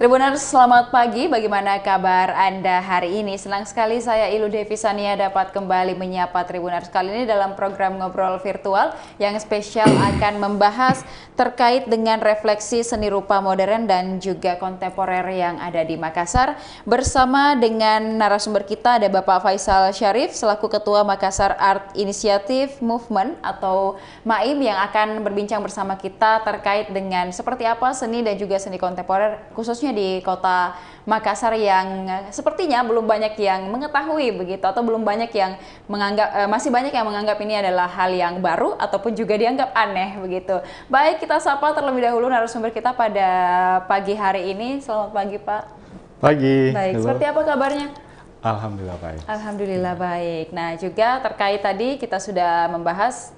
Tribuners, selamat pagi. Bagaimana kabar Anda hari ini? Senang sekali saya Ilu Devisania dapat kembali menyapa Tribuners kali ini dalam program Ngobrol Virtual yang spesial akan membahas terkait dengan refleksi seni rupa modern dan juga kontemporer yang ada di Makassar. Bersama dengan narasumber kita ada Bapak Faisal Syarif selaku Ketua Makassar Art Initiative Movement atau MAIM yang akan berbincang bersama kita terkait dengan seperti apa seni dan juga seni kontemporer khususnya di kota Makassar yang sepertinya belum banyak yang mengetahui begitu atau belum banyak yang menganggap masih banyak yang menganggap ini adalah hal yang baru ataupun juga dianggap aneh begitu. Baik, kita sapa terlebih dahulu narasumber kita pada pagi hari ini. Selamat pagi, Pak. Pagi. Baik, Halo. seperti apa kabarnya? Alhamdulillah baik. Alhamdulillah baik. Nah, juga terkait tadi kita sudah membahas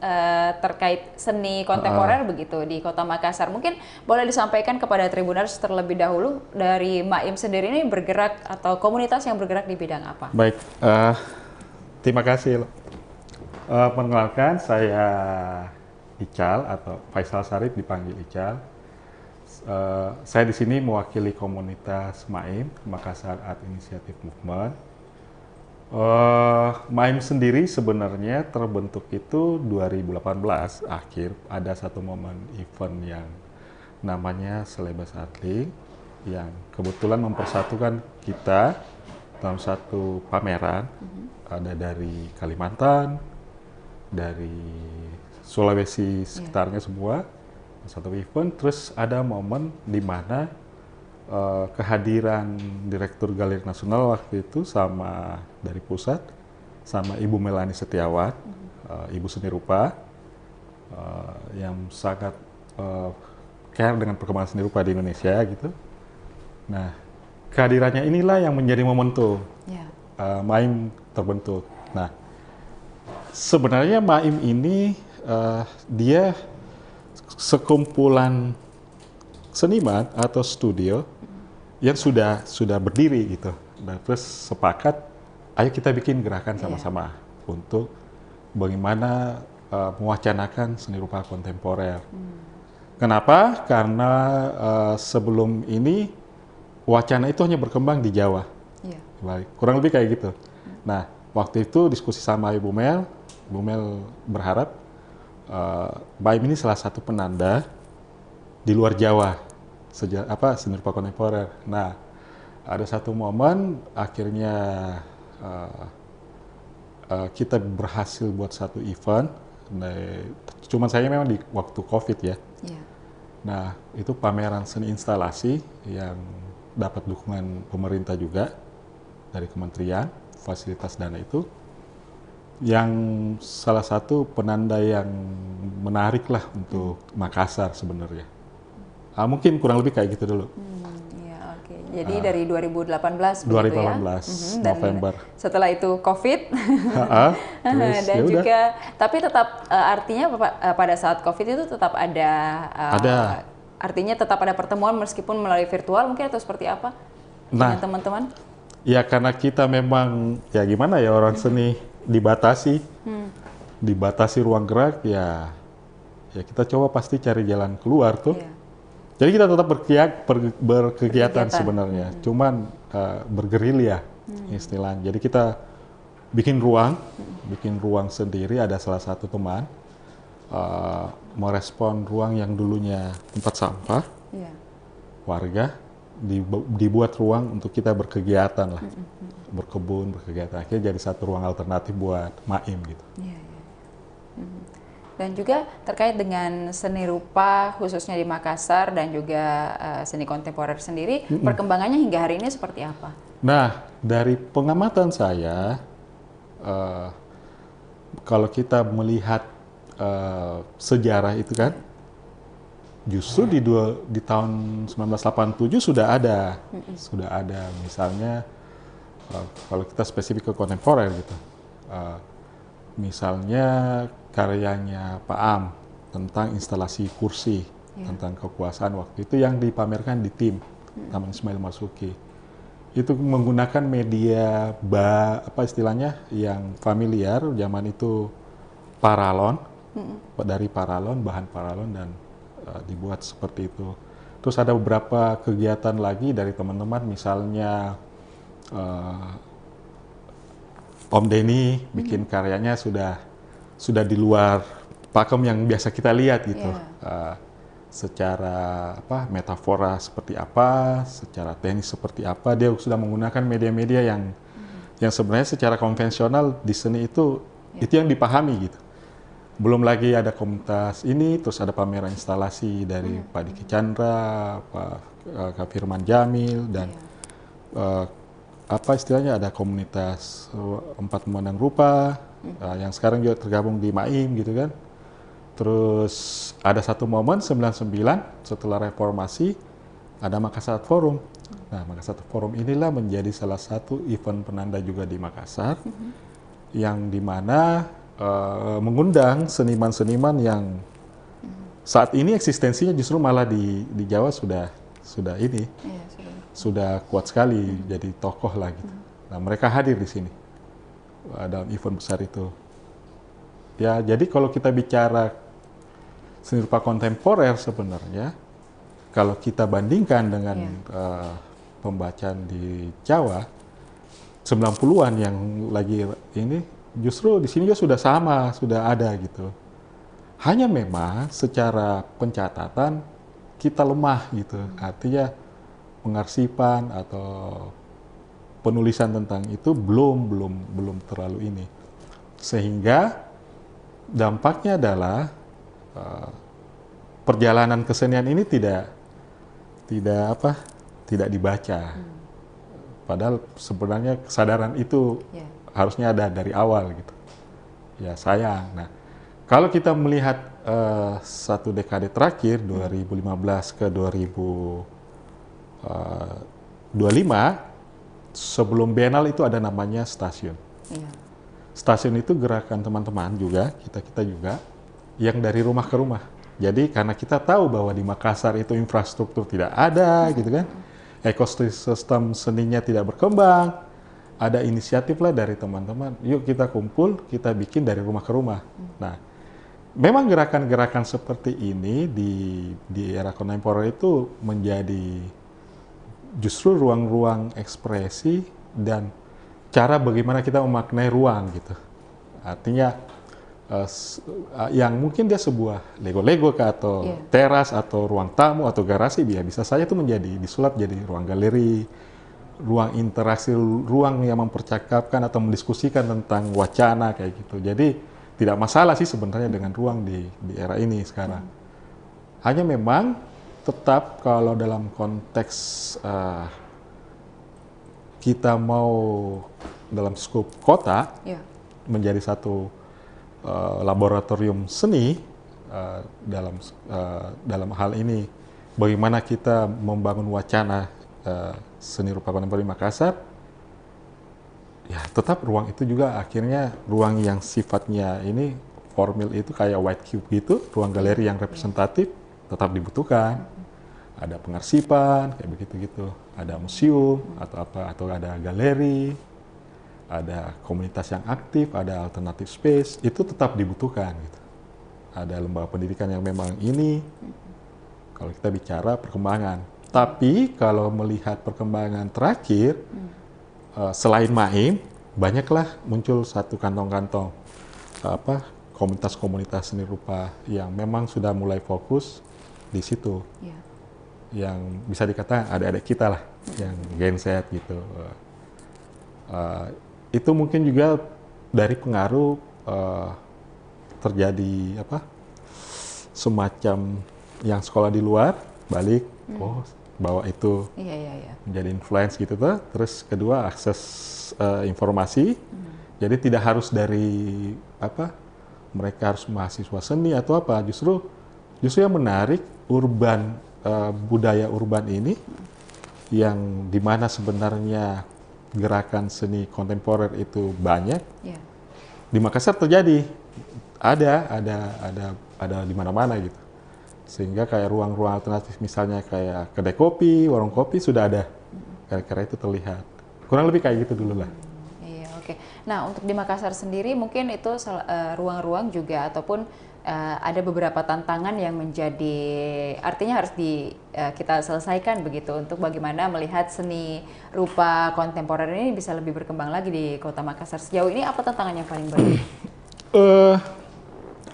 terkait seni kontemporer begitu di Kota Makassar. Mungkin boleh disampaikan kepada Tribuners terlebih dahulu dari MAIM sendiri ini bergerak atau komunitas yang bergerak di bidang apa? Baik, terima kasih. Perkenalkan, saya Ical atau Faisal Syarif dipanggil Ical. Saya di sini mewakili komunitas MAIM, Makassar Art Initiative Movement. MAIM sendiri sebenarnya terbentuk itu 2018 akhir, ada satu momen event yang namanya Celebes Art League yang kebetulan mempersatukan kita dalam satu pameran. Ada dari Kalimantan, dari Sulawesi sekitarnya semua, satu event. Terus ada momen di mana kehadiran Direktur Galeri Nasional waktu itu sama dari pusat, sama Ibu Melani Setiawan, Ibu Seni Rupa, yang sangat care dengan perkembangan seni rupa di Indonesia gitu. Nah, kehadirannya inilah yang menjadi momentum MAIM terbentuk. Nah, sebenarnya MAIM ini dia sekumpulan seniman atau studio yang sudah berdiri gitu. Nah, terus sepakat, ayo kita bikin gerakan sama-sama untuk bagaimana mewacanakan seni rupa kontemporer. Kenapa? Karena sebelum ini wacana itu hanya berkembang di Jawa. Kurang lebih kayak gitu. Nah, waktu itu diskusi sama Ibu Mel berharap MAIM ini salah satu penanda di luar Jawa seni rupa kontemporer. Nah, ada satu momen akhirnya kita berhasil buat satu event. Nah, cuman saya memang di waktu COVID ya. Nah, itu pameran seni instalasi yang dapat dukungan pemerintah juga dari kementerian, fasilitas dana itu. Yang salah satu penanda yang menarik lah untuk Makassar sebenarnya. Mungkin kurang lebih kayak gitu dulu. Jadi dari 2018 begitu ya? November. Setelah itu COVID. Dan yaudah. juga, tapi tetap artinya pada saat COVID itu tetap ada. Artinya tetap ada pertemuan meskipun melalui virtual mungkin atau seperti apa dengan teman-teman? Ya karena kita memang ya gimana ya orang seni dibatasi, dibatasi ruang gerak ya kita coba pasti cari jalan keluar tuh. Jadi kita tetap berkegiatan sebenarnya, cuman bergerilya istilahnya. Jadi kita bikin ruang sendiri. Ada salah satu teman merespon ruang yang dulunya tempat sampah, warga dibuat ruang untuk kita berkegiatan lah, berkebun, berkegiatan. Akhirnya jadi satu ruang alternatif buat MAIM gitu. Dan juga terkait dengan seni rupa khususnya di Makassar dan juga seni kontemporer sendiri, perkembangannya hingga hari ini seperti apa? Nah, dari pengamatan saya, kalau kita melihat sejarah itu kan, justru di tahun 1987 sudah ada misalnya kalau kita spesifik ke kontemporer gitu. Misalnya karyanya Pak Am tentang instalasi kursi, tentang kekuasaan waktu itu yang dipamerkan di TIM, Taman Ismail Marzuki. Itu menggunakan media istilahnya yang familiar zaman itu, paralon, dari paralon, bahan paralon dan dibuat seperti itu. Terus ada beberapa kegiatan lagi dari teman-teman, misalnya eh, Om Denny bikin karyanya sudah di luar pakem yang biasa kita lihat gitu. Iya. Secara apa metafora seperti apa, secara teknis seperti apa, dia sudah menggunakan media-media yang sebenarnya secara konvensional di seni itu yang dipahami gitu. Belum lagi ada komunitas ini, terus ada pameran instalasi dari Pak Diki Chandra, Kak Firman Jamil, dan eh, apa istilahnya, ada komunitas Empat Memandang Rupa, yang sekarang juga tergabung di MAIM gitu kan. Terus ada satu momen 99 setelah reformasi, ada Makassar Forum. Nah, Makassar Forum inilah menjadi salah satu event penanda juga di Makassar, yang dimana mengundang seniman-seniman yang saat ini eksistensinya justru malah di Jawa sudah ini, Iya, sudah kuat sekali jadi tokoh lah gitu. Nah, mereka hadir di sini dalam event besar itu. Ya, jadi kalau kita bicara seni rupa kontemporer sebenarnya, kalau kita bandingkan dengan pembacaan di Jawa 90-an yang lagi ini, justru di sini juga sudah sama, sudah ada gitu. Hanya memang secara pencatatan kita lemah gitu. Artinya pengarsipan atau penulisan tentang itu belum terlalu ini. Sehingga dampaknya adalah perjalanan kesenian ini tidak dibaca. Padahal sebenarnya kesadaran itu harusnya ada dari awal gitu. Ya sayang. Nah, kalau kita melihat satu dekade terakhir 2015 ke 2025, sebelum Biennale itu ada namanya stasiun. Stasiun itu gerakan teman-teman juga, kita juga, yang dari rumah ke rumah. Jadi karena kita tahu bahwa di Makassar itu infrastruktur tidak ada gitu kan, ekosistem seninya tidak berkembang, ada inisiatif lah dari teman-teman, yuk kita kumpul, kita bikin dari rumah ke rumah. Nah, memang gerakan-gerakan seperti ini di era kontemporer itu menjadi justru ruang-ruang ekspresi dan cara bagaimana kita memaknai ruang gitu. Artinya yang mungkin dia sebuah Lego-Lego atau teras atau ruang tamu atau garasi, dia bisa saja itu menjadi disulap jadi ruang galeri, ruang interaksi, ruang yang mempercakapkan atau mendiskusikan tentang wacana kayak gitu. Jadi tidak masalah sih sebenarnya dengan ruang di era ini sekarang. Hanya memang tetap kalau dalam konteks kita mau dalam skup kota menjadi satu laboratorium seni dalam hal ini, bagaimana kita membangun wacana seni rupa kontemporer Makassar, ya tetap ruang itu juga akhirnya ruang yang sifatnya ini formil, itu kayak white cube gitu, ruang galeri yang representatif tetap dibutuhkan. Ada pengarsipan kayak begitu gitu, ada museum atau apa, atau ada galeri, ada komunitas yang aktif, ada alternative space, itu tetap dibutuhkan gitu. Ada lembaga pendidikan yang memang ini, kalau kita bicara perkembangan. Tapi kalau melihat perkembangan terakhir, selain MAIM, banyaklah muncul satu kantong-kantong komunitas-komunitas seni rupa yang memang sudah mulai fokus di situ. Yang bisa dikatakan adik-adik kita lah, yang Gen Z gitu. Itu mungkin juga dari pengaruh terjadi semacam yang sekolah di luar balik, bawa itu menjadi influence gitu tuh. Terus kedua, akses informasi, jadi tidak harus dari mereka harus mahasiswa seni atau apa, justru yang menarik budaya urban ini, yang dimana sebenarnya gerakan seni kontemporer itu banyak. Di Makassar terjadi, ada di mana-mana gitu. Sehingga kayak ruang-ruang alternatif, misalnya kayak kedai kopi, warung kopi, sudah ada. Kira-kira itu terlihat. Kurang lebih kayak gitu dulu lah. Oke. Nah, untuk di Makassar sendiri mungkin itu ruang-ruang juga ataupun ada beberapa tantangan yang menjadi artinya harus kita selesaikan begitu untuk bagaimana melihat seni rupa kontemporer ini bisa lebih berkembang lagi di Kota Makassar. Sejauh ini apa tantangan yang paling berat?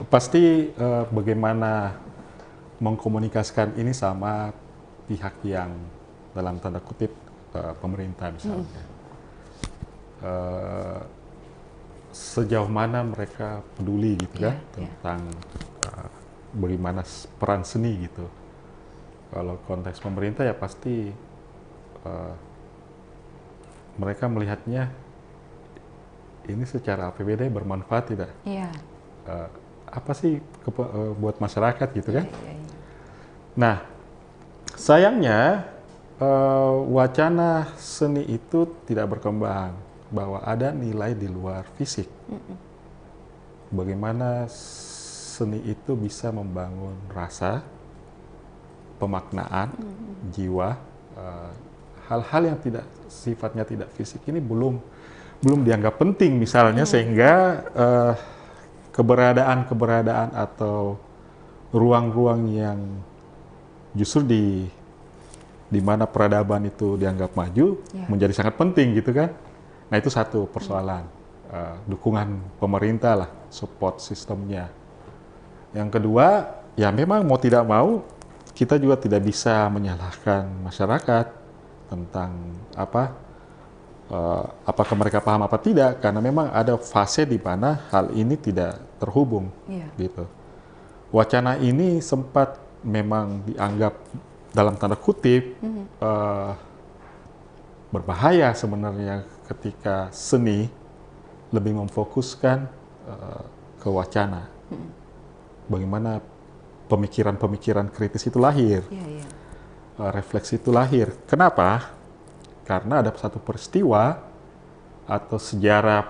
Pasti bagaimana mengkomunikasikan ini sama pihak yang dalam tanda kutip pemerintah misalnya. Sejauh mana mereka peduli gitu kan tentang bagaimana peran seni gitu. Kalau konteks pemerintah ya pasti mereka melihatnya ini secara APBD bermanfaat tidak? Iya. Apa sih buat masyarakat gitu kan? Nah, sayangnya wacana seni itu tidak berkembang bahwa ada nilai di luar fisik. Bagaimana seni itu bisa membangun rasa, pemaknaan, jiwa, hal-hal yang sifatnya tidak fisik ini belum dianggap penting misalnya sehingga keberadaan atau ruang-ruang yang justru di mana peradaban itu dianggap maju menjadi sangat penting gitu kan. Nah itu satu persoalan, dukungan pemerintah lah, support sistemnya. Yang kedua, ya memang mau tidak mau kita juga tidak bisa menyalahkan masyarakat tentang apakah mereka paham apa tidak, karena memang ada fase di mana hal ini tidak terhubung, gitu. Wacana ini sempat memang dianggap dalam tanda kutip berbahaya sebenarnya ketika seni lebih memfokuskan ke wacana. Bagaimana pemikiran-pemikiran kritis itu lahir, refleksi itu lahir. Kenapa? Karena ada satu peristiwa atau sejarah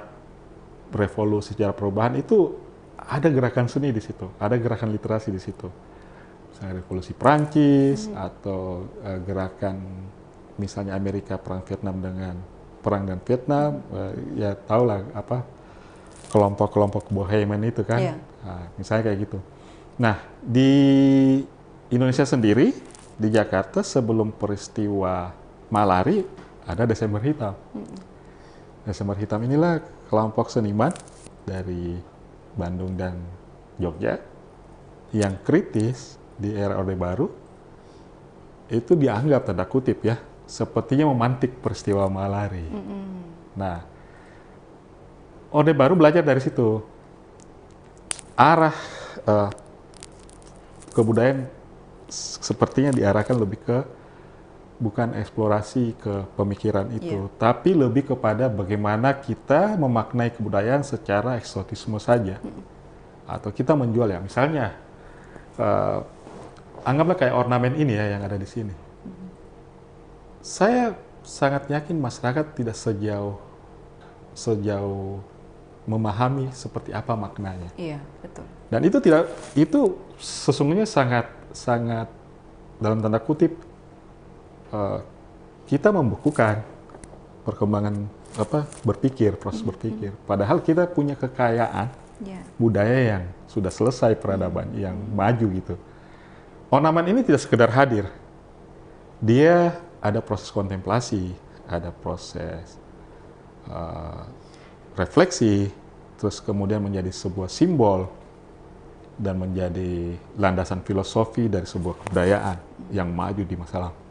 revolusi, sejarah perubahan itu ada gerakan seni di situ, ada gerakan literasi di situ. Misalnya revolusi Prancis atau gerakan misalnya Amerika perang Vietnam dengan perang dan Vietnam, ya tahulah apa kelompok-kelompok Bohemian itu kan, nah, misalnya kayak gitu. Nah di Indonesia sendiri di Jakarta sebelum peristiwa Malari ada Desember Hitam. Desember Hitam inilah kelompok seniman dari Bandung dan Jogja yang kritis di era Orde Baru itu dianggap tanda kutip ya sepertinya memantik peristiwa Malari. Nah, Orde Baru belajar dari situ. Arah kebudayaan sepertinya diarahkan lebih ke bukan eksplorasi ke pemikiran itu, tapi lebih kepada bagaimana kita memaknai kebudayaan secara eksotisme saja. Atau kita menjual ya, misalnya anggaplah kayak ornamen ini ya yang ada di sini. Saya sangat yakin masyarakat tidak sejauh memahami seperti apa maknanya. Iya, betul. Dan itu sesungguhnya sangat dalam tanda kutip kita membukukan perkembangan berpikir, proses berpikir. Padahal kita punya kekayaan budaya yang sudah selesai peradaban, yang maju gitu. Ornamen ini tidak sekedar hadir. Dia ada proses kontemplasi, ada proses refleksi, terus kemudian menjadi sebuah simbol dan menjadi landasan filosofi dari sebuah kebudayaan yang maju di masa lalu.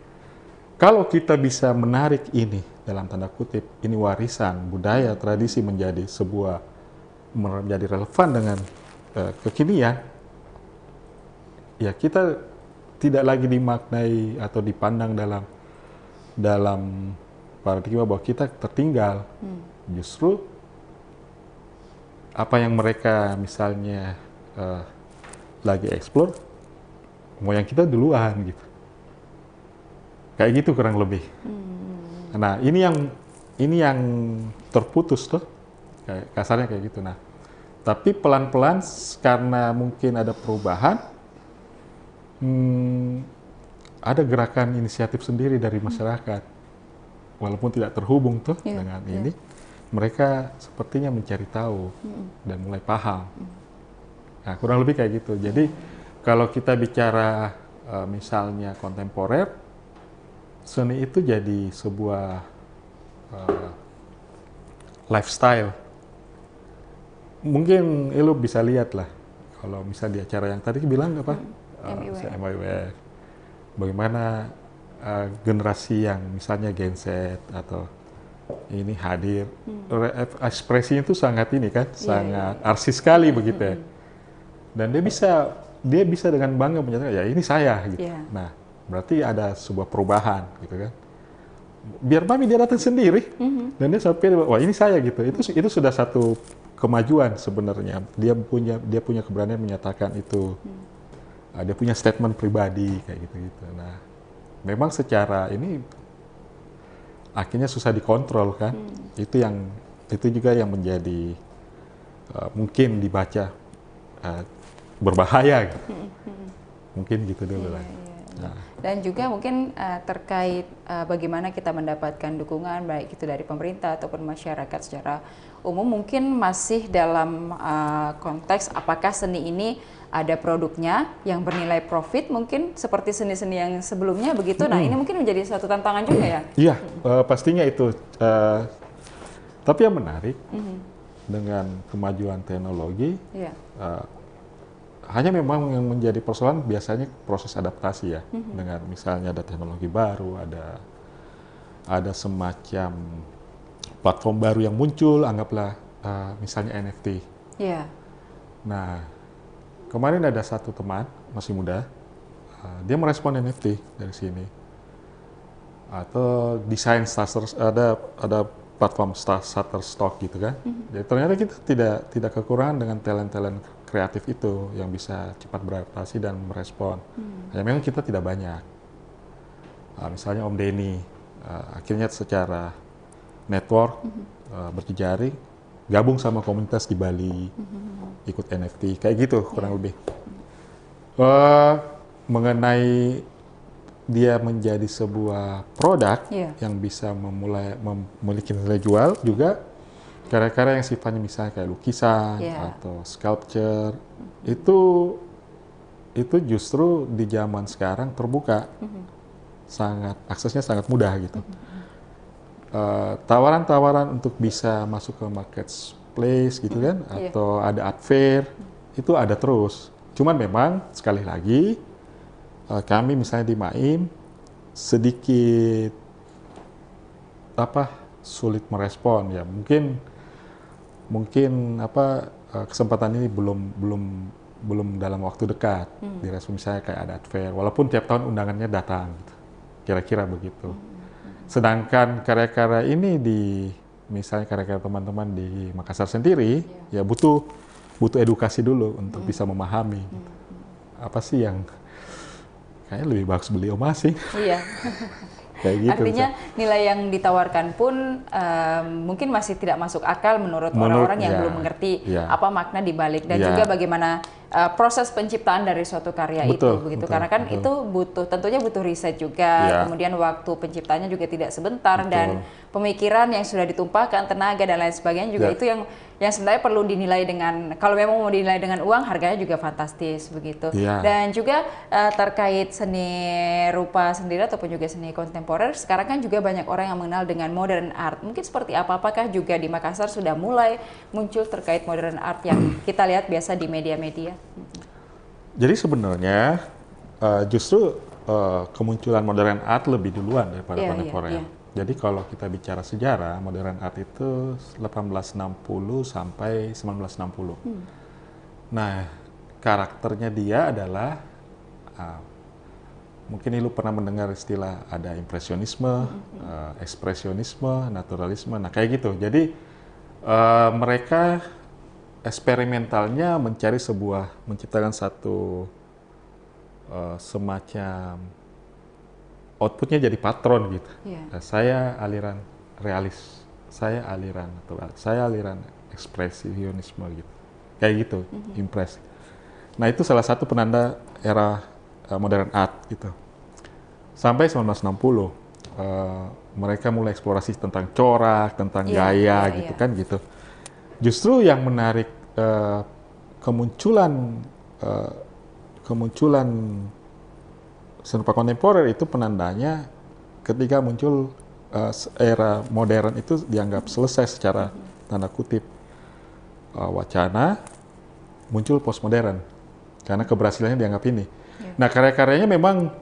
Kalau kita bisa menarik ini dalam tanda kutip, ini warisan budaya tradisi menjadi relevan dengan kekinian, ya kita tidak lagi dimaknai atau dipandang dalam paradigma bahwa kita tertinggal. Justru apa yang mereka misalnya lagi eksplor, mau yang kita duluan gitu. Kayak gitu kurang lebih. Nah ini yang terputus tuh, kayak kasarnya kayak gitu. Nah tapi pelan-pelan karena mungkin ada perubahan, ada gerakan inisiatif sendiri dari masyarakat, walaupun tidak terhubung tuh dengan ini. mereka sepertinya mencari tahu dan mulai paham. Nah, kurang lebih kayak gitu. Jadi kalau kita bicara misalnya kontemporer, seni itu jadi sebuah lifestyle. Mungkin lu bisa lihat lah, kalau misalnya di acara yang tadi bilang apa, MIWF, bagaimana generasi yang misalnya Gen Z atau ini hadir, ekspresinya itu sangat ini kan, sangat arsis sekali begitu ya. Dan dia bisa dengan bangga menyatakan ya ini saya gitu. Nah, berarti ada sebuah perubahan gitu kan. Biar mami dia datang sendiri dan dia sampai wah ini saya gitu. Itu sudah satu kemajuan sebenarnya. Dia punya keberanian menyatakan itu. Dia punya statement pribadi kayak gitu-gitu. Nah, memang secara ini akhirnya susah dikontrol kan. Itu juga yang menjadi mungkin dibaca berbahaya gitu. Mungkin gitu dulu lah. Nah. Dan juga mungkin terkait bagaimana kita mendapatkan dukungan baik itu dari pemerintah ataupun masyarakat secara umum, mungkin masih dalam konteks apakah seni ini ada produknya yang bernilai profit mungkin seperti seni-seni yang sebelumnya begitu. Nah, ini mungkin menjadi satu tantangan juga ya. Iya, pastinya itu. Tapi yang menarik dengan kemajuan teknologi, hanya memang yang menjadi persoalan biasanya proses adaptasi ya, dengan misalnya ada teknologi baru, ada semacam platform baru yang muncul, anggaplah misalnya NFT. Nah, kemarin ada satu teman masih muda, dia merespon NFT dari sini, atau desain ada platform Shutterstock gitu kan. Jadi ternyata kita tidak kekurangan dengan talent-talent kreatif itu yang bisa cepat beradaptasi dan merespon. Hanya memang kita tidak banyak. Misalnya Om Denny, akhirnya secara network berjejaring, gabung sama komunitas di Bali, ikut NFT, kayak gitu kurang lebih. Mengenai dia menjadi sebuah produk yang bisa memiliki nilai jual juga, karya-karya yang sifatnya misalnya kayak lukisan atau sculpture, itu justru di zaman sekarang terbuka, aksesnya sangat mudah gitu. Tawaran-tawaran untuk bisa masuk ke marketplace gitu kan, atau ada art fair, itu ada terus. Cuman memang sekali lagi kami misalnya di MAIM sedikit sulit merespon ya, mungkin kesempatan ini belum dalam waktu dekat direspon, misalnya kayak ada art fair, walaupun tiap tahun undangannya datang gitu. Kira-kira begitu. Sedangkan karya-karya ini misalnya karya-karya teman-teman di Makassar sendiri ya butuh edukasi dulu untuk bisa memahami apa sih yang kayaknya lebih bagus beli emas sih. Kayak gitu. Artinya nilai yang ditawarkan pun mungkin masih tidak masuk akal menurut orang-orang yang belum mengerti apa makna dibalik dan juga bagaimana proses penciptaan dari suatu karya itu begitu. Karena kan itu tentunya butuh riset juga, kemudian waktu penciptanya juga tidak sebentar dan pemikiran yang sudah ditumpahkan, tenaga dan lain sebagainya juga itu yang sebenarnya perlu dinilai dengan, kalau memang mau dinilai dengan uang, harganya juga fantastis begitu. Dan juga terkait seni rupa sendiri ataupun juga seni kontemporer, sekarang kan juga banyak orang yang mengenal dengan modern art. Mungkin seperti apa? Apakah juga di Makassar sudah mulai muncul terkait modern art yang kita lihat biasa di media-media? Jadi sebenarnya justru kemunculan modern art lebih duluan daripada kontemporer. Jadi kalau kita bicara sejarah, modern art itu 1860 sampai 1960. Nah, karakternya dia adalah, mungkin lu pernah mendengar istilah ada impresionisme, ekspresionisme, naturalisme, nah kayak gitu. Jadi mereka eksperimentalnya menciptakan satu semacam outputnya jadi patron gitu. Saya aliran realis, saya aliran ekspresionisme gitu, kayak gitu, impresi. Nah itu salah satu penanda era modern art gitu. Sampai 1960 mereka mulai eksplorasi tentang corak, tentang Iya, gaya iya, gitu iya. kan gitu. Justru yang menarik kemunculan eh, kemunculan seni rupa kontemporer itu penandanya ketika muncul era modern itu dianggap selesai secara tanda kutip wacana, muncul postmodern karena keberhasilannya dianggap ini. Iya. Nah, karya-karyanya memang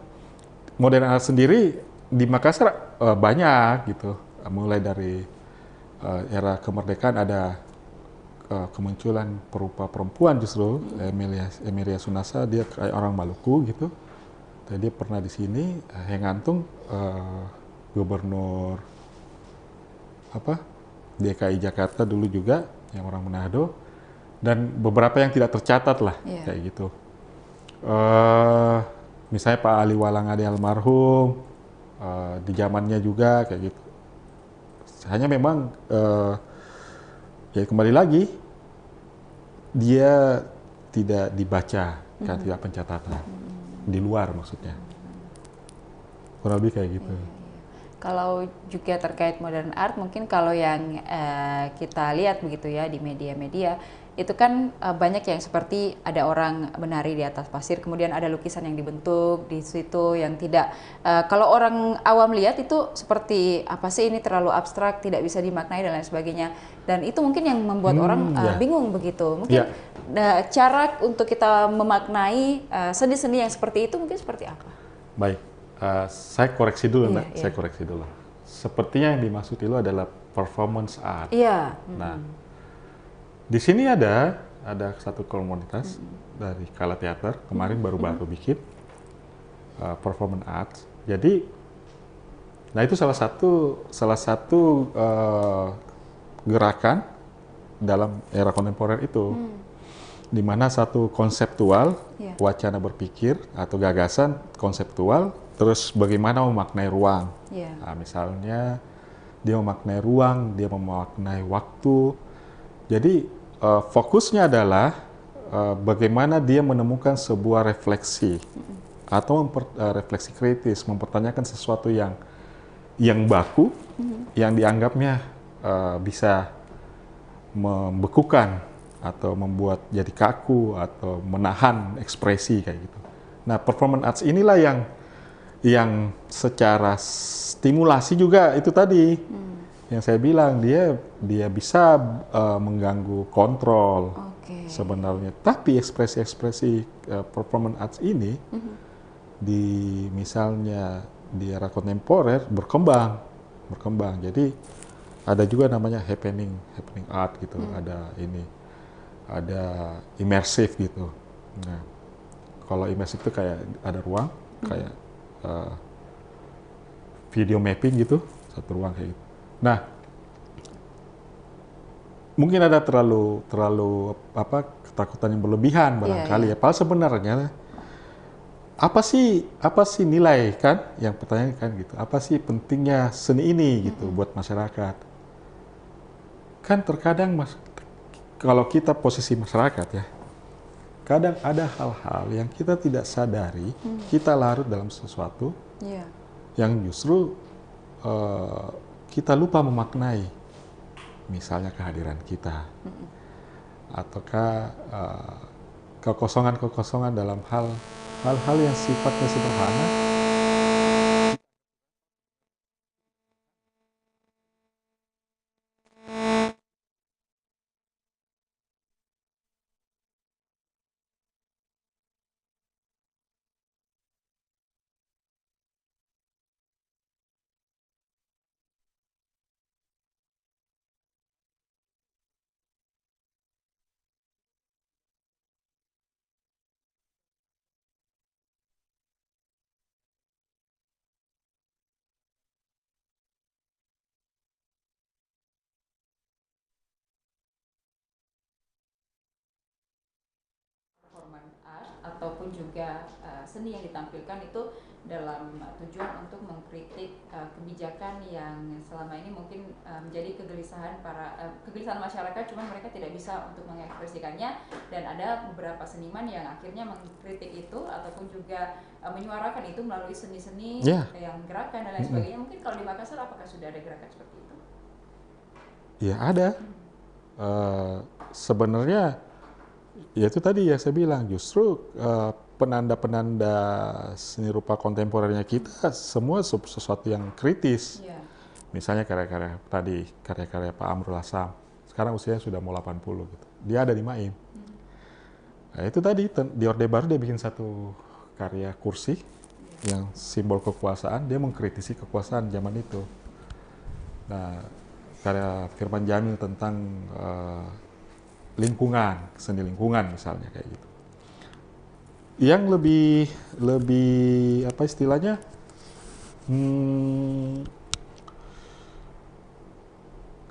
modern art sendiri di Makassar banyak gitu. Mulai dari era kemerdekaan ada kemunculan perupa perempuan justru Emilia Sunasa, dia kayak orang Maluku gitu. Tadi dia pernah di sini, Hengantung gubernur apa DKI Jakarta dulu juga yang orang Manado, dan beberapa yang tidak tercatat lah Iya. kayak gitu. eh Misalnya Pak Ali Walangadi almarhum, di zamannya juga kayak gitu. Hanya memang ya kembali lagi dia tidak dibaca, kan tidak pencatatan di luar maksudnya. Kurang lebih kayak gitu. Kalau juga terkait modern art, mungkin kalau yang kita lihat begitu ya di media-media, itu kan banyak yang seperti ada orang menari di atas pasir, kemudian ada lukisan yang dibentuk di situ yang tidak, kalau orang awam lihat itu seperti apa sih, ini terlalu abstrak, tidak bisa dimaknai dan lain sebagainya. Dan itu mungkin yang membuat orang Ya, bingung begitu. Mungkin ya, cara untuk kita memaknai seni-seni yang seperti itu mungkin seperti apa? baik. Saya koreksi dulu, Iya, Mbak. iya. Saya koreksi dulu. Sepertinya yang dimaksud itu adalah performance art. Iya. Nah, di sini ada satu komunitas dari Kala Theater kemarin baru-baru bikin performance art. Jadi, nah itu salah satu gerakan dalam era kontemporer itu, di mana satu konseptual, Iya. wacana berpikir atau gagasan konseptual, terus bagaimana memaknai ruang. Iya. Nah, misalnya dia memaknai ruang, dia memaknai waktu. Jadi fokusnya adalah bagaimana dia menemukan sebuah refleksi atau refleksi kritis, mempertanyakan sesuatu yang baku, yang dianggapnya bisa membekukan atau membuat jadi kaku atau menahan ekspresi kayak gitu. Nah, performance arts inilah yang secara stimulasi juga itu tadi yang saya bilang, dia bisa mengganggu kontrol Oke. sebenarnya. Tapi ekspresi-ekspresi performance arts ini di misalnya di era kontemporer berkembang. Jadi ada juga namanya happening art gitu, ada immersive gitu. Nah, kalau immersive itu kayak ada ruang, kayak uh, video mapping gitu, satu ruang kayak gitu. Nah, mungkin ada terlalu apa ketakutan yang berlebihan barangkali Iya. ya. Padahal sebenarnya apa sih nilai kan yang pertanyaan kan gitu. Apa sih pentingnya seni ini gitu buat masyarakat? Kan terkadang kalau kita posisi masyarakat ya, kadang ada hal-hal yang kita tidak sadari, kita larut dalam sesuatu Iya. yang justru eh, kita lupa memaknai, misalnya kehadiran kita, ataukah kekosongan-kekosongan dalam hal-hal yang sifatnya sederhana ataupun juga seni yang ditampilkan itu dalam tujuan untuk mengkritik kebijakan yang selama ini mungkin menjadi kegelisahan masyarakat, cuman mereka tidak bisa untuk mengekspresikannya, dan ada beberapa seniman yang akhirnya mengkritik itu ataupun juga menyuarakan itu melalui seni-seni yang gerakan dan lain sebagainya. Mungkin kalau di Makassar apakah sudah ada gerakan seperti itu? Ya ada. Sebenarnya ya itu tadi ya saya bilang, justru penanda-penanda seni rupa kontemporernya kita semua sesuatu yang kritis. Misalnya karya-karya Pak Amrul Hassam, sekarang usianya sudah mau 80 gitu. Dia ada di MAIM. Nah, itu tadi di Orde Baru dia bikin satu karya kursi yang simbol kekuasaan, dia mengkritisi kekuasaan zaman itu. Nah, karya Firman Jamil tentang lingkungan, seni lingkungan misalnya kayak gitu. Yang lebih apa istilahnya?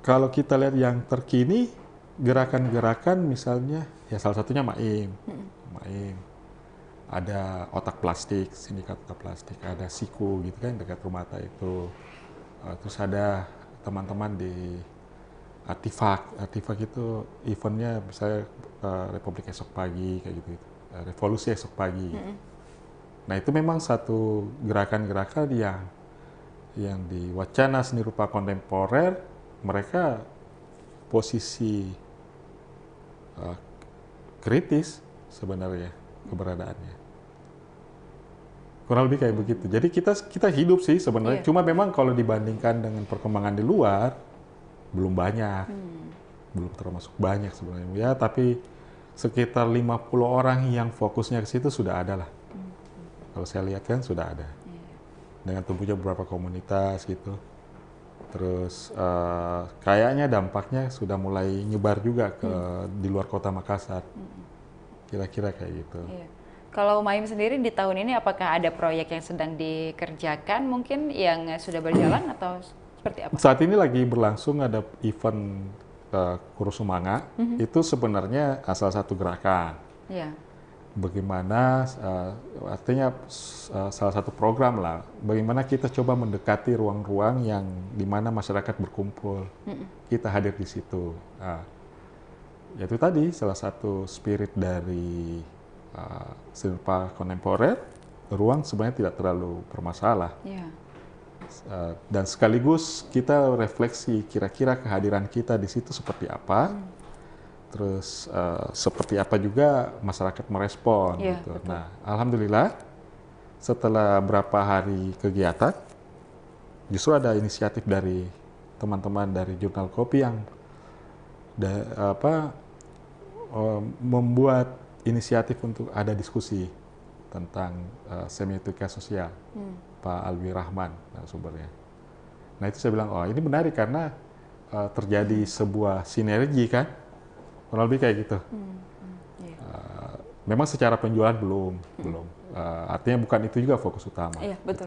Kalau kita lihat yang terkini, gerakan-gerakan misalnya, ya salah satunya MAIM. MAIM. Ada otak plastik, sindikat otak plastik, ada Siku gitu kan dekat Rumata itu. Terus ada teman-teman di Artifak itu eventnya misalnya Republik Esok Pagi kayak gitu, Revolusi Esok Pagi. Nah itu memang satu gerakan-gerakan yang di wacana seni rupa kontemporer mereka posisi kritis sebenarnya keberadaannya. Kurang lebih kayak begitu. Jadi kita hidup sih sebenarnya. Cuma memang kalau dibandingkan dengan perkembangan di luar belum banyak, belum termasuk banyak sebenarnya. Ya tapi sekitar 50 orang yang fokusnya ke situ sudah ada lah. Kalau saya lihat kan sudah ada. Dengan tumbuhnya beberapa komunitas gitu. Terus kayaknya dampaknya sudah mulai nyebar juga di luar kota Makassar. Kira-kira kayak gitu. Kalau MAIM sendiri di tahun ini apakah ada proyek yang sedang dikerjakan mungkin yang sudah berjalan atau seperti apa? Saat ini lagi berlangsung ada event Kurusumanga. Itu sebenarnya salah satu gerakan. Bagaimana artinya salah satu program lah. Bagaimana kita coba mendekati ruang-ruang yang di mana masyarakat berkumpul. Kita hadir di situ. Yaitu tadi salah satu spirit dari seni rupa kontemporer, ruang sebenarnya tidak terlalu bermasalah. Dan sekaligus kita refleksi kira-kira kehadiran kita di situ seperti apa, terus seperti apa juga masyarakat merespon. Gitu. Nah, alhamdulillah setelah berapa hari kegiatan, justru ada inisiatif dari teman-teman dari Jurnal Kopi yang membuat inisiatif untuk ada diskusi tentang semiotika sosial, Pak Alwi Rahman sumbernya. Nah itu saya bilang, oh ini menarik karena terjadi sebuah sinergi kan, kurang lebih kayak gitu. Memang secara penjualan belum, artinya bukan itu juga fokus utama. Iya betul.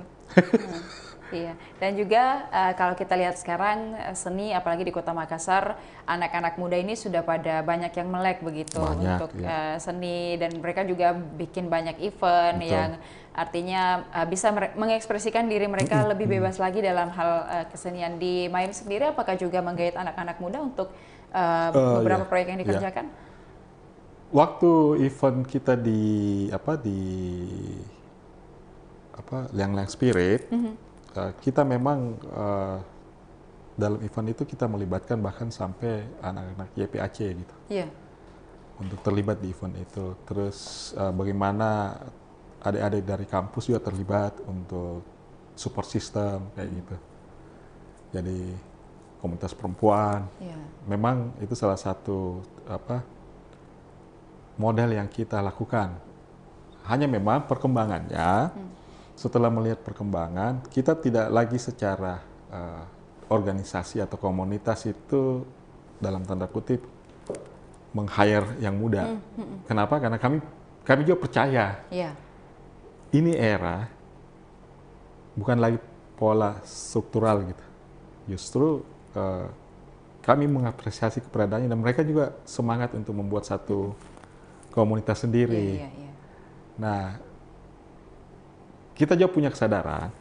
Iya, dan juga kalau kita lihat sekarang seni, apalagi di Kota Makassar, anak-anak muda ini sudah pada banyak yang melek begitu untuk seni, dan mereka juga bikin banyak event yang artinya bisa mengekspresikan diri mereka lebih bebas lagi dalam hal kesenian. Di MAIM sendiri, apakah juga menggait anak-anak muda untuk beberapa proyek yang dikerjakan? Waktu event kita di Liang-Liang Spirit. Kita memang dalam event itu kita melibatkan bahkan sampai anak-anak YPAC gitu, untuk terlibat di event itu. Terus bagaimana adik-adik dari kampus juga terlibat untuk support system kayak gitu. Jadi komunitas perempuan, memang itu salah satu model yang kita lakukan. Hanya memang perkembangannya. Setelah melihat perkembangan, kita tidak lagi secara organisasi atau komunitas itu dalam tanda kutip meng-hire yang muda. Kenapa? Karena kami juga percaya ini era bukan lagi pola struktural gitu. Justru kami mengapresiasi keberadaannya dan mereka juga semangat untuk membuat satu komunitas sendiri. Nah, kita juga punya kesadaran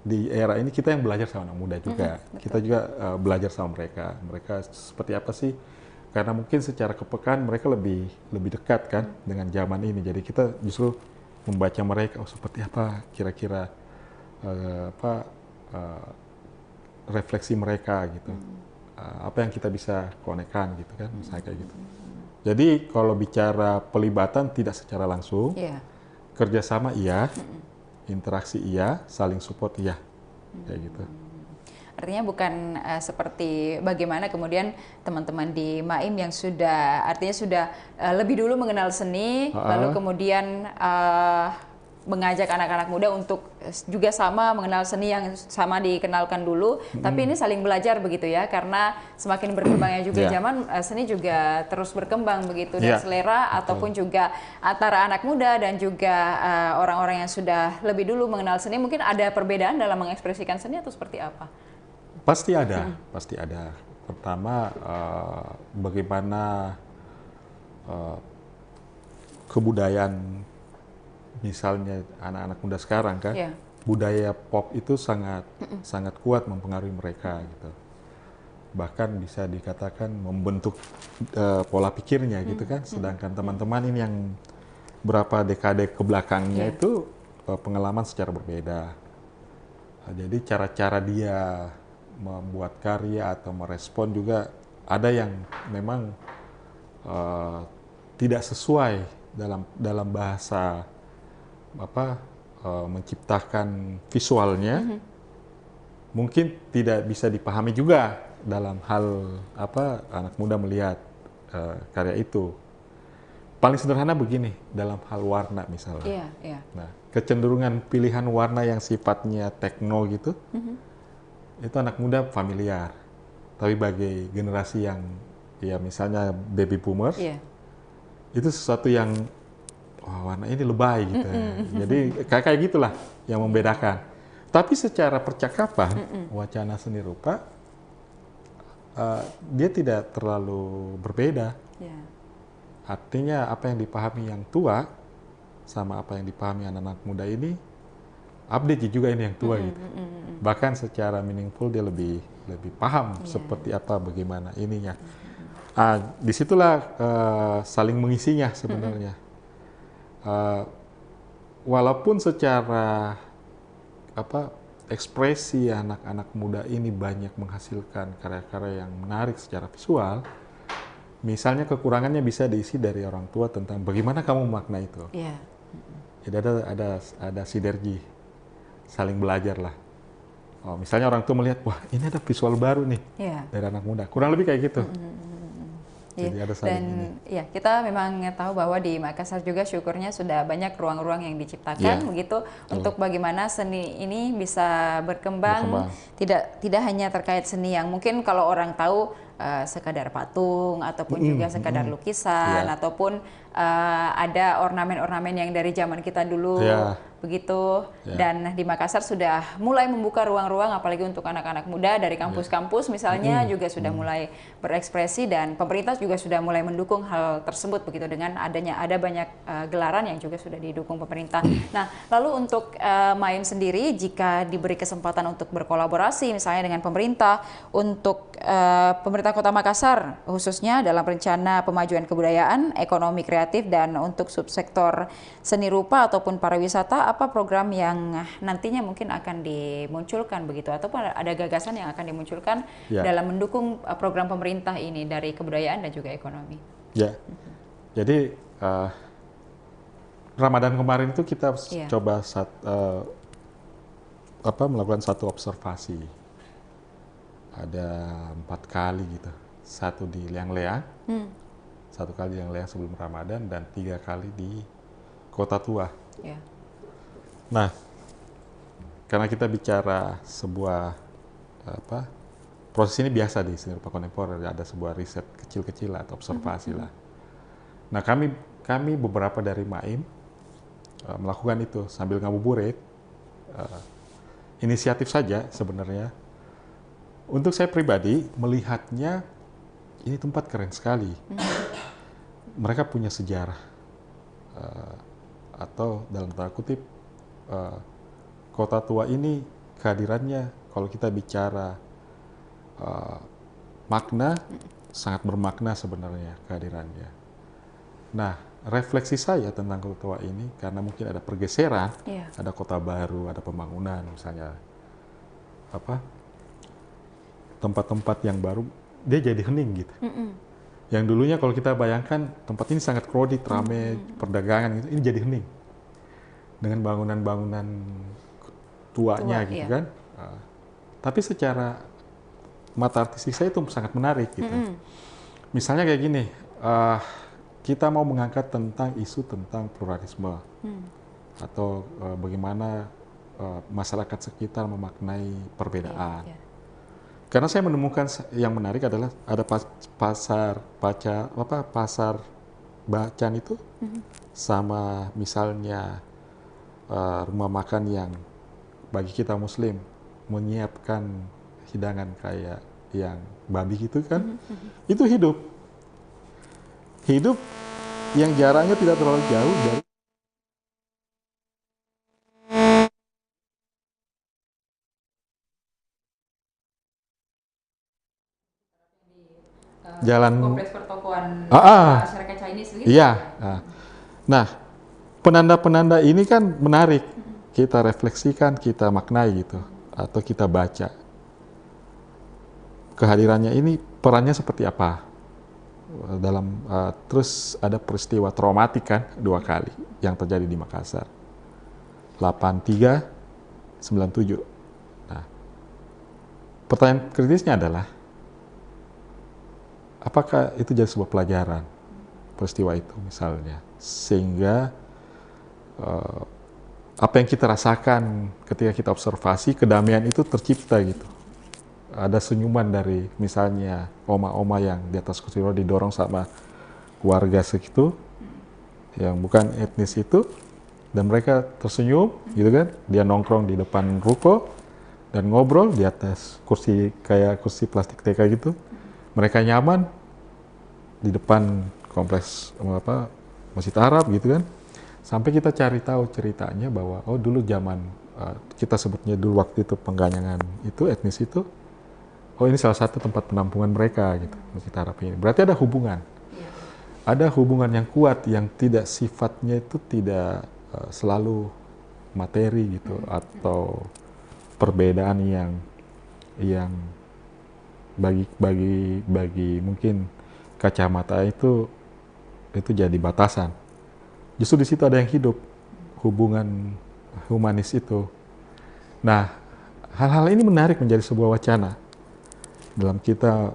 di era ini kita yang belajar sama anak muda juga. Kita juga belajar sama mereka. Mereka seperti apa sih? Karena mungkin secara kepekaan mereka lebih dekat kan dengan zaman ini. Jadi kita justru membaca mereka, oh seperti apa kira-kira refleksi mereka gitu. Apa yang kita bisa konekkan gitu kan, misalnya kayak gitu. Jadi kalau bicara pelibatan tidak secara langsung, kerjasama iya, interaksi iya, saling support iya, kayak gitu. Artinya bukan seperti bagaimana kemudian teman-teman di MAIM yang sudah artinya sudah lebih dulu mengenal seni, lalu kemudian mengajak anak-anak muda untuk juga sama mengenal seni yang sama dikenalkan dulu, tapi ini saling belajar begitu ya, karena semakin berkembangnya juga zaman, seni juga terus berkembang begitu, dan selera ataupun juga antara anak muda dan juga orang-orang yang sudah lebih dulu mengenal seni, mungkin ada perbedaan dalam mengekspresikan seni atau seperti apa? Pasti ada, pasti ada. Pertama, bagaimana kebudayaan, misalnya anak-anak muda sekarang kan, budaya pop itu sangat kuat mempengaruhi mereka gitu. Bahkan bisa dikatakan membentuk pola pikirnya gitu kan. Sedangkan teman-teman ini yang berapa dekade ke belakangnya itu pengalaman secara berbeda. Nah, jadi cara-cara dia membuat karya atau merespon juga ada yang memang tidak sesuai dalam bahasa menciptakan visualnya, mungkin tidak bisa dipahami juga dalam hal anak muda melihat karya itu. Paling sederhana begini, dalam hal warna misalnya. Nah, kecenderungan pilihan warna yang sifatnya tekno gitu, itu anak muda familiar. Tapi bagi generasi yang ya misalnya baby boomers, itu sesuatu yang warna ini lebay gitu. Jadi kayak gitulah yang membedakan. Tapi secara percakapan, wacana seni rupa dia tidak terlalu berbeda. Artinya apa yang dipahami yang tua sama apa yang dipahami anak-anak muda ini update juga ini yang tua gitu. Bahkan secara meaningful dia lebih paham seperti apa bagaimana ininya. Disitulah saling mengisinya sebenarnya. Walaupun secara ekspresi anak-anak muda ini banyak menghasilkan karya-karya yang menarik secara visual, misalnya kekurangannya bisa diisi dari orang tua tentang bagaimana kamu memaknai itu. Jadi ada sinergi, saling belajar lah. Misalnya orang tua melihat, wah ini ada visual baru nih dari anak muda, kurang lebih kayak gitu. Jadi ada saling dan kita memang tahu bahwa di Makassar juga syukurnya sudah banyak ruang-ruang yang diciptakan begitu untuk bagaimana seni ini bisa berkembang. Tidak hanya terkait seni yang mungkin kalau orang tahu sekadar patung ataupun juga sekadar lukisan ataupun ada ornamen-ornamen yang dari zaman kita dulu begitu. Dan di Makassar sudah mulai membuka ruang-ruang apalagi untuk anak-anak muda dari kampus-kampus misalnya juga sudah mulai berekspresi, dan pemerintah juga sudah mulai mendukung hal tersebut begitu dengan ada banyak gelaran yang juga sudah didukung pemerintah. Nah, lalu untuk MAIM sendiri jika diberi kesempatan untuk berkolaborasi misalnya dengan pemerintah untuk pemerintah Kota Makassar khususnya dalam rencana pemajuan kebudayaan, ekonomi kreatif dan untuk subsektor seni rupa ataupun pariwisata, apa program yang nantinya mungkin akan dimunculkan begitu ataupun ada gagasan yang akan dimunculkan dalam mendukung program pemerintah ini dari kebudayaan dan juga ekonomi? Jadi Ramadan kemarin itu kita coba melakukan satu observasi. Ada 4 kali gitu. Satu di Liang-Leang, 1 kali di Liang-Leang sebelum Ramadan, dan 3 kali di Kota Tua. Nah, karena kita bicara sebuah proses ini biasa di seni rupa kontemporer, ada sebuah riset kecil-kecil atau observasi lah. Nah, kami beberapa dari MAIM melakukan itu sambil ngabuburit, inisiatif saja sebenarnya. Untuk saya pribadi melihatnya ini tempat keren sekali. Mereka punya sejarah atau dalam tanda kutip uh, kota tua ini kehadirannya kalau kita bicara uh, makna sangat bermakna sebenarnya kehadirannya. Nah, refleksi saya tentang kota tua ini karena mungkin ada pergeseran, ada kota baru, ada pembangunan misalnya tempat-tempat yang baru dia jadi hening gitu. Yang dulunya kalau kita bayangkan tempat ini sangat crowded, ramai, perdagangan gitu, ini jadi hening dengan bangunan-bangunan tuanya gitu kan. Tapi secara mata artistik saya itu sangat menarik gitu. Misalnya kayak gini, kita mau mengangkat tentang isu tentang pluralisme atau bagaimana masyarakat sekitar memaknai perbedaan. Karena saya menemukan yang menarik adalah ada pasar Bacan itu sama misalnya rumah makan yang bagi kita Muslim menyiapkan hidangan kayak yang babi gitu kan, itu hidup yang jaraknya tidak terlalu jauh dari jalan kompleks pertokoan masyarakat Chinese gitu. Iya. Nah, penanda-penanda ini kan menarik kita refleksikan, kita maknai gitu, atau kita baca kehadirannya ini perannya seperti apa dalam terus ada peristiwa traumatik kan 2 kali yang terjadi di Makassar 83, 97. Nah, pertanyaan kritisnya adalah apakah itu jadi sebuah pelajaran peristiwa itu misalnya sehingga apa yang kita rasakan ketika kita observasi kedamaian itu tercipta gitu. Ada senyuman dari misalnya oma-oma yang di atas kursi roda didorong sama warga segitu yang bukan etnis itu dan mereka tersenyum gitu kan, dia nongkrong di depan ruko dan ngobrol di atas kursi kayak kursi plastik TK gitu, mereka nyaman di depan kompleks Masjid Arab gitu kan, sampai kita cari tahu ceritanya bahwa oh dulu zaman kita sebutnya dulu waktu itu pengganyangan itu etnis itu, oh ini salah satu tempat penampungan mereka gitu, Masjid Arab ini. Berarti ada hubungan. Ada hubungan yang kuat yang tidak sifatnya itu tidak selalu materi gitu atau perbedaan yang bagi mungkin kacamata itu jadi batasan. Justru di situ ada yang hidup hubungan humanis itu. Nah, hal-hal ini menarik menjadi sebuah wacana dalam kita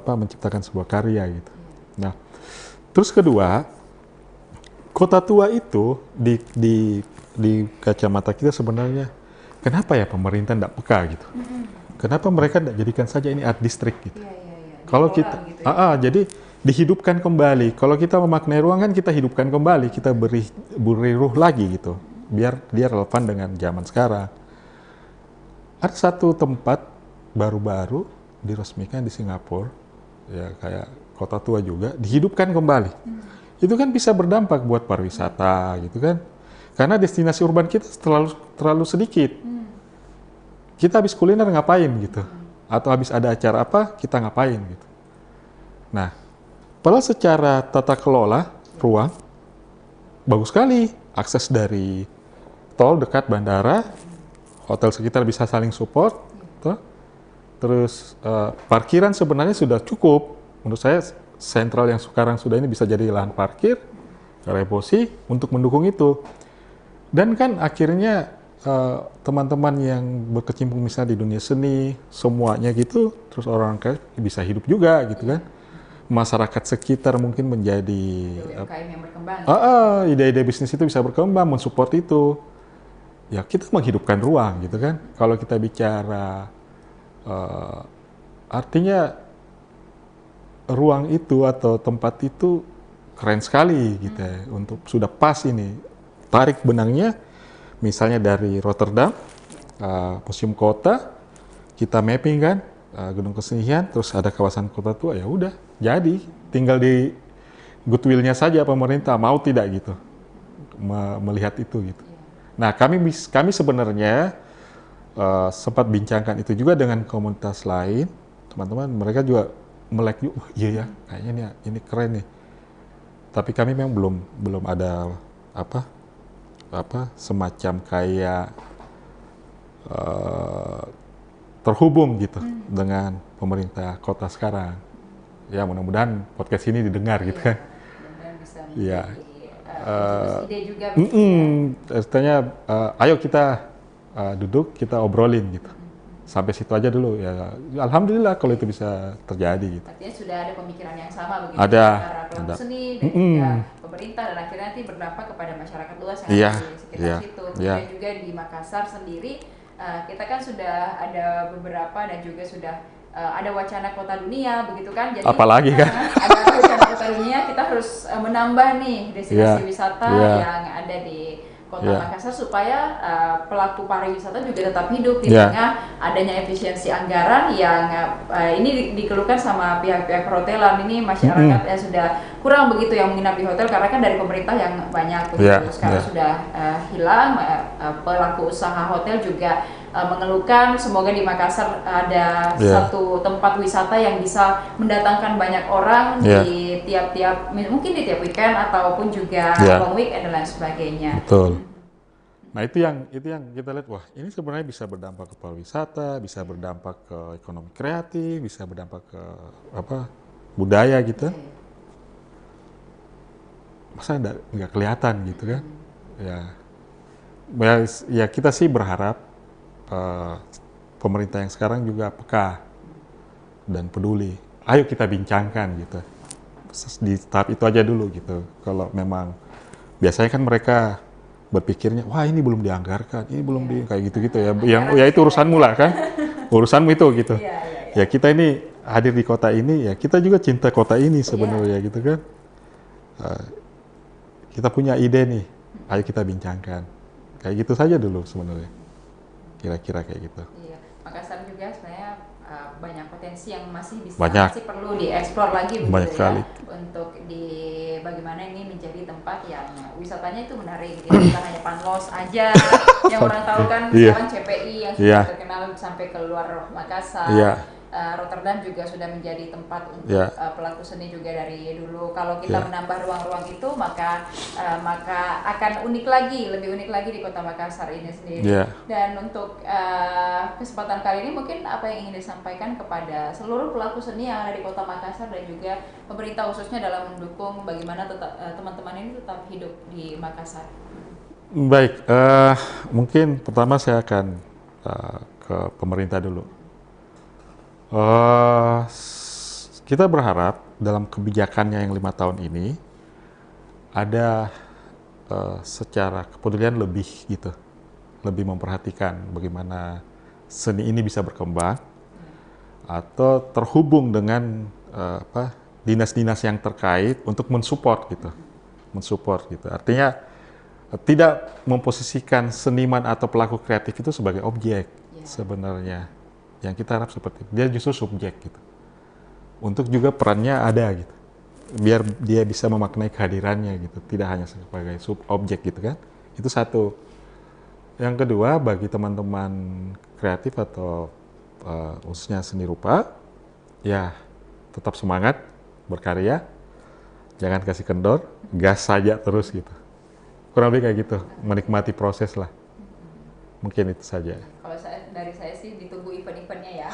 menciptakan sebuah karya gitu. Nah, terus kedua, kota tua itu di kacamata kita sebenarnya kenapa ya pemerintah tidak peka gitu? Kenapa mereka tidak jadikan saja ini art district gitu? Kalau kita, gitu ya? Jadi dihidupkan kembali. Kalau kita memaknai ruang kan kita hidupkan kembali, kita beri ruh lagi gitu, biar dia relevan dengan zaman sekarang. Ada satu tempat baru-baru diresmikan di Singapura, ya kayak kota tua juga, dihidupkan kembali. Itu kan bisa berdampak buat pariwisata gitu kan, karena destinasi urban kita terlalu sedikit. Kita habis kuliner ngapain gitu, atau habis ada acara apa kita ngapain gitu. Nah, padahal secara tata kelola ruang bagus sekali, akses dari tol dekat bandara, hotel sekitar bisa saling support, terus parkiran sebenarnya sudah cukup. Menurut saya sentral yang sekarang sudah ini bisa jadi lahan parkir, reposi untuk mendukung itu. Dan kan akhirnya teman-teman yang berkecimpung misalnya di dunia seni, semuanya gitu, terus orang kaya bisa hidup juga gitu kan. Masyarakat sekitar mungkin menjadi UMKM yang berkembang. Ide-ide bisnis itu bisa berkembang, mensupport itu. Ya kita menghidupkan ruang gitu kan. Kalau kita bicara artinya ruang itu atau tempat itu keren sekali gitu ya, untuk sudah pas ini. Tarik benangnya misalnya dari Rotterdam, Museum Kota, kita mapping kan, Gedung Kesenian, terus ada kawasan kota tua, ya udah jadi tinggal di goodwill-nya saja pemerintah mau tidak gitu. melihat itu gitu. Nah, kami sebenarnya sempat bincangkan itu juga dengan komunitas lain, teman-teman. Mereka juga melek, iya ya, kayaknya ini keren nih. Tapi kami memang belum ada semacam kayak terhubung gitu dengan pemerintah kota sekarang. Ya, mudah-mudahan podcast ini didengar gitu kan. Mudah-mudahan bisa Iya. menjadi ide juga. Artinya, ayo kita duduk, kita obrolin gitu. Sampai situ aja dulu ya. Alhamdulillah kalau itu bisa terjadi gitu. Artinya sudah ada pemikiran yang sama begitu Ada, antara pelaku seni dan juga pemerintah, dan akhirnya nanti berdampak kepada masyarakat luas yang Iya, ada di sekitar iya, situ. iya. Dan juga di Makassar sendiri kita kan sudah ada beberapa dan juga sudah ada wacana kota dunia begitu kan. Jadi Apalagi kan? ada wacana kota dunia, kita harus menambah nih destinasi wisata yang ada di Kota Makassar supaya pelaku pariwisata juga tetap hidup di tengah adanya efisiensi anggaran yang ini dikeluhkan sama pihak-pihak perhotelan. Ini masyarakat sudah kurang begitu yang menginap di hotel karena kan dari pemerintah yang banyak begitu. Sekarang sudah hilang. Pelaku usaha hotel juga mengeluhkan semoga di Makassar ada satu tempat wisata yang bisa mendatangkan banyak orang di tiap-tiap, mungkin di tiap weekend ataupun juga long weekend dan lain sebagainya. Betul. Nah, itu yang kita lihat, wah ini sebenarnya bisa berdampak ke pariwisata, bisa berdampak ke ekonomi kreatif, bisa berdampak ke budaya gitu. Masa nggak kelihatan gitu kan? Ya kita sih berharap pemerintah yang sekarang juga peka dan peduli. Ayo kita bincangkan gitu. Di tahap itu aja dulu gitu. Kalau memang biasanya kan mereka berpikirnya, wah ini belum dianggarkan, ini belum kayak gitu-gitu ya. Yang itu urusanmu lah kan, urusanmu itu gitu. Ya kita ini hadir di kota ini, ya kita juga cinta kota ini sebenarnya gitu kan. Kita punya ide nih, ayo kita bincangkan. Kayak gitu saja dulu sebenarnya. Kira-kira kayak gitu. Iya, Makassar juga sebenarnya banyak potensi yang masih perlu dieksplor lagi begitu sekali. Untuk bagaimana ini menjadi tempat yang wisatanya itu menarik gitu. Bukan hanya Panlos aja yang orang tahu kan sekarang CPI yang sudah terkenal sampai ke luar Makassar. Rotterdam juga sudah menjadi tempat untuk pelaku seni juga dari dulu. Kalau kita menambah ruang-ruang itu maka akan lebih unik lagi di Kota Makassar ini sendiri. Dan untuk kesempatan kali ini mungkin apa yang ingin disampaikan kepada seluruh pelaku seni yang ada di Kota Makassar dan juga pemerintah khususnya dalam mendukung bagaimana teman-teman ini tetap hidup di Makassar. Baik, mungkin pertama saya akan ke pemerintah dulu. Kita berharap dalam kebijakannya yang 5 tahun ini ada secara kepedulian lebih gitu, lebih memperhatikan bagaimana seni ini bisa berkembang atau terhubung dengan dinas-dinas yang terkait untuk mensupport gitu. Artinya tidak memposisikan seniman atau pelaku kreatif itu sebagai objek sebenarnya. Yang kita harap seperti itu. Dia justru subjek gitu. Untuk juga perannya ada gitu. Biar dia bisa memaknai kehadirannya gitu. Tidak hanya sebagai subobjek gitu kan. Itu satu. Yang kedua, bagi teman-teman kreatif atau khususnya seni rupa, ya tetap semangat berkarya. Jangan kasih kendor, gas saja terus gitu. Kurang lebih kayak gitu, menikmati proses lah. Mungkin itu saja. Kalau dari saya sih ditunggu event-eventnya ya.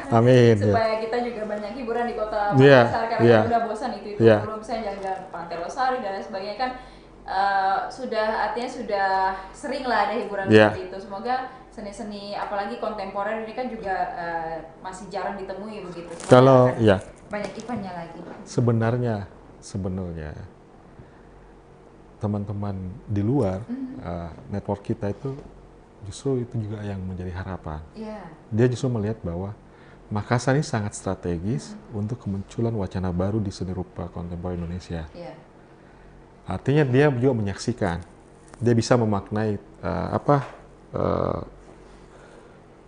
Amin. Supaya kita juga banyak hiburan di Kota Makassar karena udah bosan itu belum saya jalan Pantai Losari dan lain sebagainya kan artinya sudah sering lah ada hiburan seperti itu. Semoga seni-seni apalagi kontemporer ini kan juga masih jarang ditemui begitu. Kalau banyak eventnya lagi. Sebenarnya teman-teman di luar network kita itu justru itu juga yang menjadi harapan. Dia justru melihat bahwa Makassar ini sangat strategis untuk kemunculan wacana baru di seni rupa kontemporer Indonesia. Artinya dia juga menyaksikan, dia bisa memaknai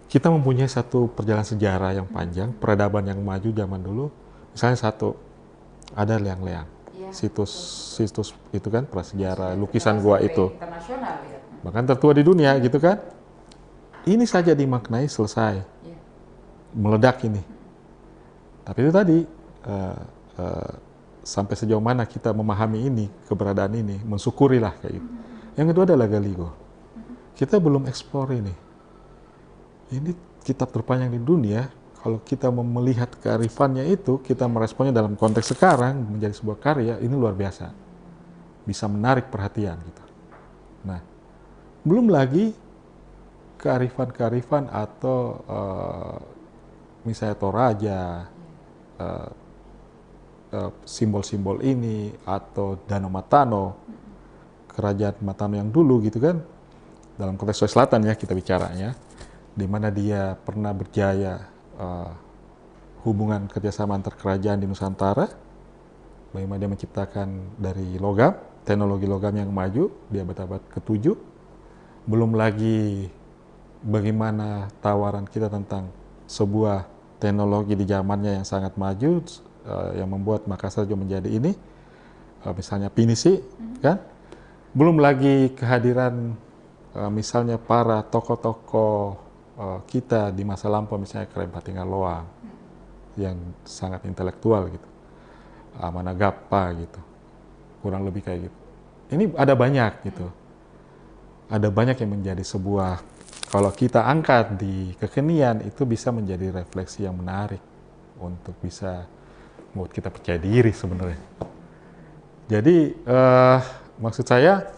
kita mempunyai satu perjalanan sejarah yang panjang, peradaban yang maju zaman dulu. Misalnya ada leang-leang. Iya, situs itu kan prasejarah sudah lukisan terkenal gua sampai itu, internasional ya. bahkan tertua di dunia gitu kan. Ini saja dimaknai selesai, Iya. meledak ini. Tapi itu tadi eh, eh, sampai sejauh mana kita memahami ini, keberadaan ini, mensyukurilah kayak gitu. Yang kedua adalah Galigo. Kita belum eksplor ini. Ini kitab terpanjang di dunia. Kalau kita melihat kearifannya itu, kita meresponnya dalam konteks sekarang menjadi sebuah karya, ini luar biasa. Bisa menarik perhatian gitu. Nah, belum lagi kearifan-kearifan atau misalnya Toraja, simbol-simbol ini, atau Danau Matano, kerajaan Matano yang dulu gitu kan, dalam konteks Sulawesi Selatan ya kita bicaranya, di mana dia pernah berjaya hubungan kerjasama antar kerajaan di Nusantara, bagaimana dia menciptakan dari logam, teknologi logam yang maju di abad-abad ke-7, belum lagi bagaimana tawaran kita tentang sebuah teknologi di zamannya yang sangat maju, yang membuat Makassar juga menjadi ini, misalnya pinisi, kan? Belum lagi kehadiran misalnya para tokoh-tokoh kita di masa lampau, misalnya Krem Patingaloa, yang sangat intelektual gitu, Managappa gitu, kurang lebih kayak gitu. Ini ada banyak gitu, ada banyak yang menjadi sebuah, kalau kita angkat di kekinian itu bisa menjadi refleksi yang menarik untuk bisa membuat kita percaya diri sebenarnya. Jadi maksud saya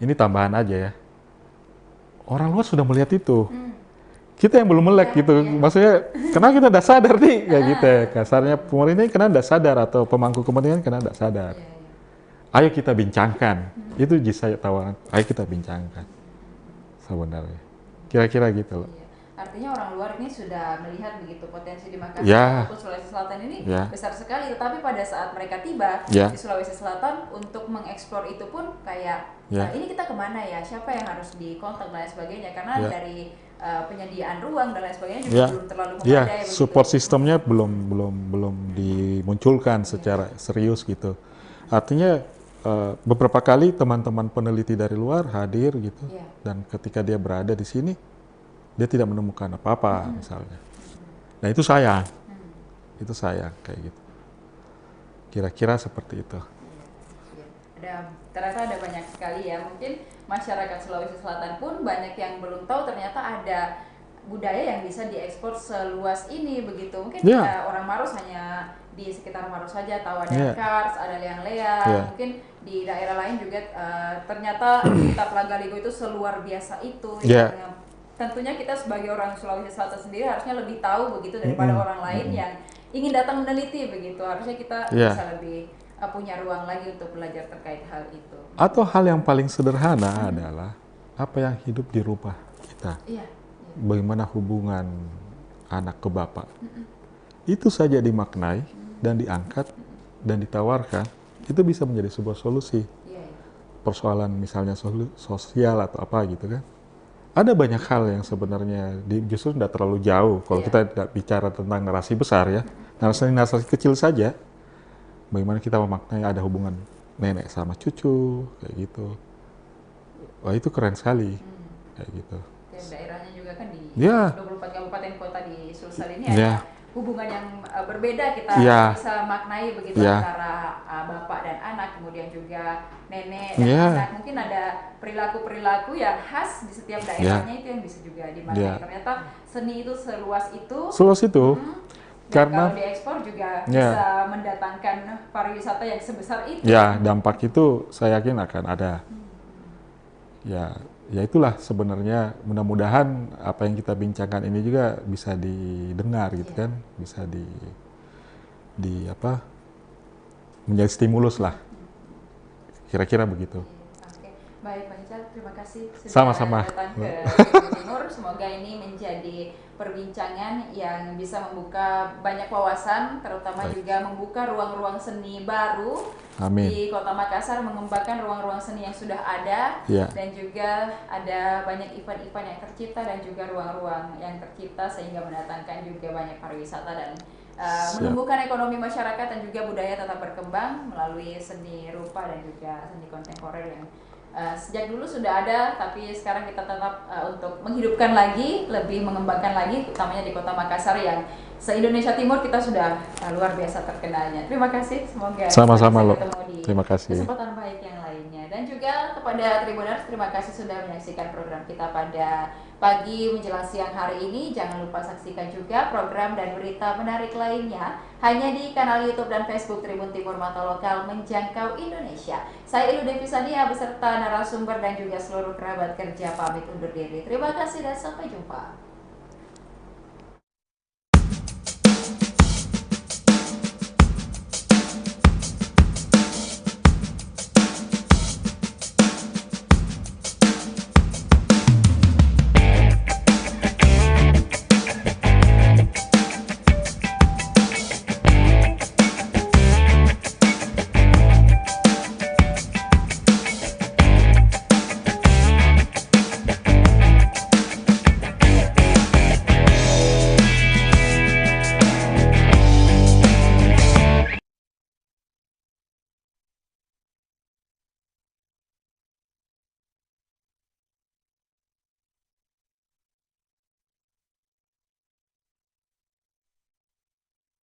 ini tambahan aja ya. Orang luar sudah melihat itu. Kita yang belum melek gitu. Maksudnya karena kita udah sadar nih kayak gitu ya. Kasarnya pemerintah karena udah sadar atau pemangku kepentingan karena udah sadar. Ayo kita bincangkan. Itu saya tawaran. Ayo kita bincangkan. Sebenarnya. Kira-kira gitu loh. Artinya orang luar ini sudah melihat begitu potensi di Makassar maupun Sulawesi Selatan ini besar sekali. Tetapi pada saat mereka tiba di Sulawesi Selatan untuk mengeksplor itu pun kayak ini kita kemana ya? Siapa yang harus dikontak dan lain sebagainya? Karena dari penyediaan ruang dan lain sebagainya juga belum terlalu memadai. Support sistemnya belum dimunculkan secara serius gitu. Artinya beberapa kali teman-teman peneliti dari luar hadir gitu, dan ketika dia berada di sini dia tidak menemukan apa-apa misalnya. Nah itu sayang, itu sayang kayak gitu. Kira-kira seperti itu. Ternyata ada banyak sekali ya. Mungkin masyarakat Sulawesi Selatan pun banyak yang belum tahu ternyata ada budaya yang bisa diekspor seluas ini begitu. Mungkin orang Maros hanya di sekitar Maros saja tahu ada Kars, ada Leang-Leang. Mungkin di daerah lain juga ternyata kitab Galigo itu seluar biasa itu. Yang tentunya kita sebagai orang Sulawesi Selatan sendiri harusnya lebih tahu begitu daripada orang lain yang ingin datang meneliti begitu. Harusnya kita bisa lebih punya ruang lagi untuk belajar terkait hal itu. Atau hal yang paling sederhana adalah apa yang hidup di rumah kita. Bagaimana hubungan anak ke bapak. Itu saja dimaknai dan diangkat dan ditawarkan, itu bisa menjadi sebuah solusi. Persoalan misalnya sosial atau apa gitu kan. Ada banyak hal yang sebenarnya justru tidak terlalu jauh kalau kita tidak bicara tentang narasi besar ya. Narasi kecil saja, bagaimana kita memaknai ada hubungan nenek sama cucu, kayak gitu. Wah itu keren sekali, kayak gitu. Dan daerahnya juga kan di 24 kabupaten kota di Sulsel ini ada hubungan yang berbeda kita bisa maknai begitu antara bapak dan anak, kemudian juga nenek dan anak. Mungkin ada perilaku-perilaku yang khas di setiap daerahnya itu yang bisa juga dimaknai. Ternyata seni itu seluas itu. Karena kalau diekspor juga bisa mendatangkan pariwisata yang sebesar itu. Dampak itu saya yakin akan ada. Ya itulah sebenarnya, mudah-mudahan apa yang kita bincangkan ini juga bisa didengar gitu kan, bisa menjadi stimulus lah. Kira-kira begitu. Baik, Pak Ical, terima kasih sudah datang ke Timur. Semoga ini menjadi perbincangan yang bisa membuka banyak wawasan, terutama juga membuka ruang-ruang seni baru di Kota Makassar, mengembangkan ruang-ruang seni yang sudah ada, dan juga ada banyak event-event yang tercipta dan juga ruang-ruang yang tercipta sehingga mendatangkan juga banyak pariwisata dan Siap. menumbuhkan ekonomi masyarakat dan juga budaya tetap berkembang melalui seni rupa dan juga seni kontemporer yang sejak dulu sudah ada, tapi sekarang kita tetap untuk menghidupkan lagi, lebih mengembangkan lagi, utamanya di Kota Makassar yang se-Indonesia Timur kita sudah luar biasa terkenalnya. Terima kasih, semoga Sama-sama bisa lo. ketemu di Terima kasih. kesempatan baik yang lainnya. Dan juga kepada Tribuners, terima kasih sudah menyaksikan program kita pada pagi menjelang siang hari ini. Jangan lupa saksikan juga program dan berita menarik lainnya hanya di kanal YouTube dan Facebook Tribun Timur, Mata Lokal Menjangkau Indonesia. Saya Ilu Devisania beserta narasumber dan juga seluruh kerabat kerja pamit undur diri. Terima kasih dan sampai jumpa.